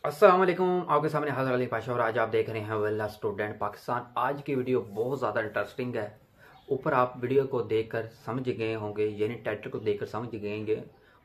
अस्सलाम वालेकुम। आपके सामने हाजिर अली पाशा और आज आप देख रहे हैं वेला स्टूडेंट पाकिस्तान। आज की वीडियो बहुत ज़्यादा इंटरेस्टिंग है। ऊपर आप वीडियो को देखकर समझ गए होंगे, यानी टाइटल को देखकर समझ गए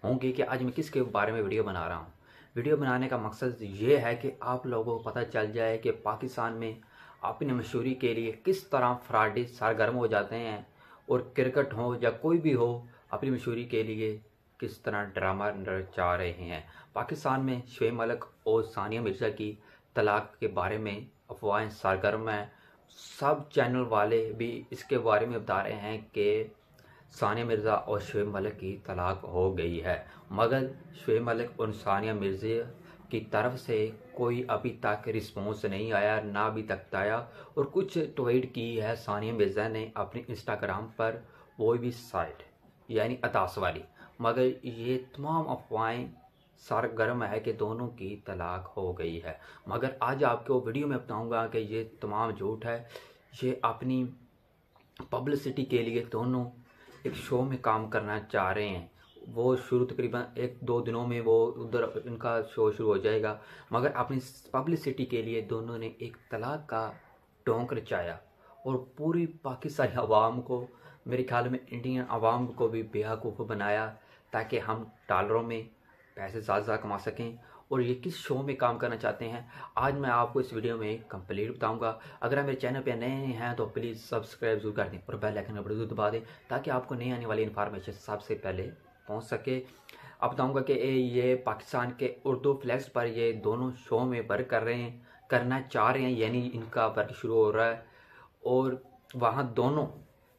होंगे कि आज मैं किसके बारे में वीडियो बना रहा हूँ। वीडियो बनाने का मकसद ये है कि आप लोगों को पता चल जाए कि पाकिस्तान में अपनी मशहूरी के लिए किस तरह फ्राडी सरगर्म हो जाते हैं, और क्रिकेट हो या कोई भी हो, अपनी मशहूरी के लिए किस तरह ड्रामा रचा रहे हैं। पाकिस्तान में शोएब मलिक और सानिया मिर्ज़ा की तलाक के बारे में अफवाहें सरगर्म हैं। सब चैनल वाले भी इसके बारे में बता रहे हैं कि सानिया मिर्ज़ा और शोएब मलिक की तलाक हो गई है, मगर शोएब मलिक और सानिया मिर्ज़ा की तरफ से कोई अभी तक रिस्पॉन्स नहीं आया, ना अभी तक आया। और कुछ ट्वीट की है सानिया मिर्ज़ा ने अपनी इंस्टाग्राम पर, वो भी साइट यानी अतास वाली, मगर ये तमाम अफवाहें सरगर्म है कि दोनों की तलाक हो गई है। मगर आज आपको वीडियो में बताऊंगा कि ये तमाम झूठ है। ये अपनी पब्लिसिटी के लिए दोनों एक शो में काम करना चाह रहे हैं। वो शुरू तकरीबन एक दो दिनों में वो उधर इनका शो शुरू हो जाएगा, मगर अपनी पब्लिसिटी के लिए दोनों ने एक तलाक का ढोंग रचाया और पूरी पाकिस्तानी अवाम को, मेरे ख्याल में इंडियन अवाम को भी बेवकूफ़ बनाया, ताकि हम डॉलरों में पैसे ज़्यादा कमा सकें। और ये किस शो में काम करना चाहते हैं, आज मैं आपको इस वीडियो में कंप्लीट बताऊंगा। अगर आप मेरे चैनल पे नए हैं तो प्लीज़ सब्सक्राइब जरूर कर दें और बेल आइकन पर जरूर दबा दें, ताकि आपको नई आने वाली इन्फॉर्मेशन सबसे पहले पहुंच सके। अब बताऊंगा कि ये पाकिस्तान के उर्दू फ्लैक्स पर ये दोनों शो में वर्क कर रहे हैं, करना चाह रहे हैं, यानी इनका वर्क शुरू हो रहा है। और वहाँ दोनों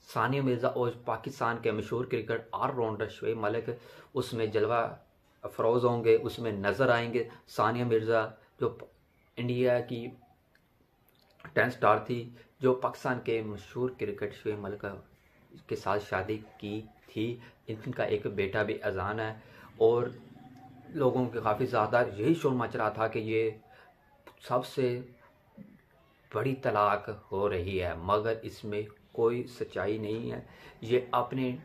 सानिया मिर्ज़ा और पाकिस्तान के मशहूर क्रिकेट ऑलराउंडर शोएब मलिक उसमें जलवा अफरोज़ होंगे, उसमें नज़र आएंगे। सानिया मिर्ज़ा जो इंडिया की 10 स्टार थी, जो पाकिस्तान के मशहूर क्रिकेट शोएब मलिक के साथ शादी की थी, इनका एक बेटा भी अजान है। और लोगों के काफ़ी ज़्यादा यही शोर मच रहा था कि ये सबसे बड़ी तलाक हो रही है, मगर इसमें कोई सच्चाई नहीं है। ये अपने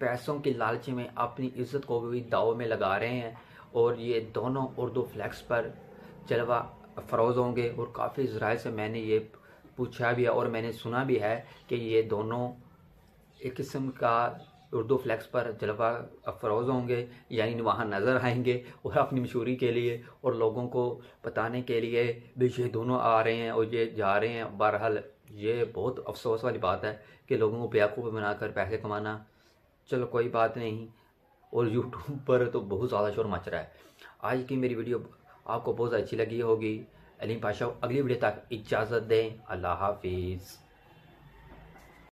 पैसों की लालच में अपनी इज्जत को भी दाव में लगा रहे हैं। और ये दोनों उर्दू फ्लैक्स पर जलवा अफरोज़ होंगे। और काफ़ी ज़राए से मैंने ये पूछा भी है और मैंने सुना भी है कि ये दोनों एक किस्म का उर्दू फ्लैक्स पर जलवा अफरोज़ होंगे, यानी वहाँ नज़र आएंगे और अपनी मशहूरी के लिए और लोगों को बताने के लिए भी ये दोनों आ रहे हैं और ये जा रहे हैं। बहरहाल ये बहुत अफसोस वाली बात है कि लोगों को बेवकूफ़ बनाकर पैसे कमाना। चलो कोई बात नहीं। और यूट्यूब पर तो बहुत ज़्यादा शोर मच रहा है। आज की मेरी वीडियो आपको बहुत अच्छी लगी होगी। अलीम पाशा, अगली वीडियो तक इजाज़त दें। अल्लाह हाफिज़।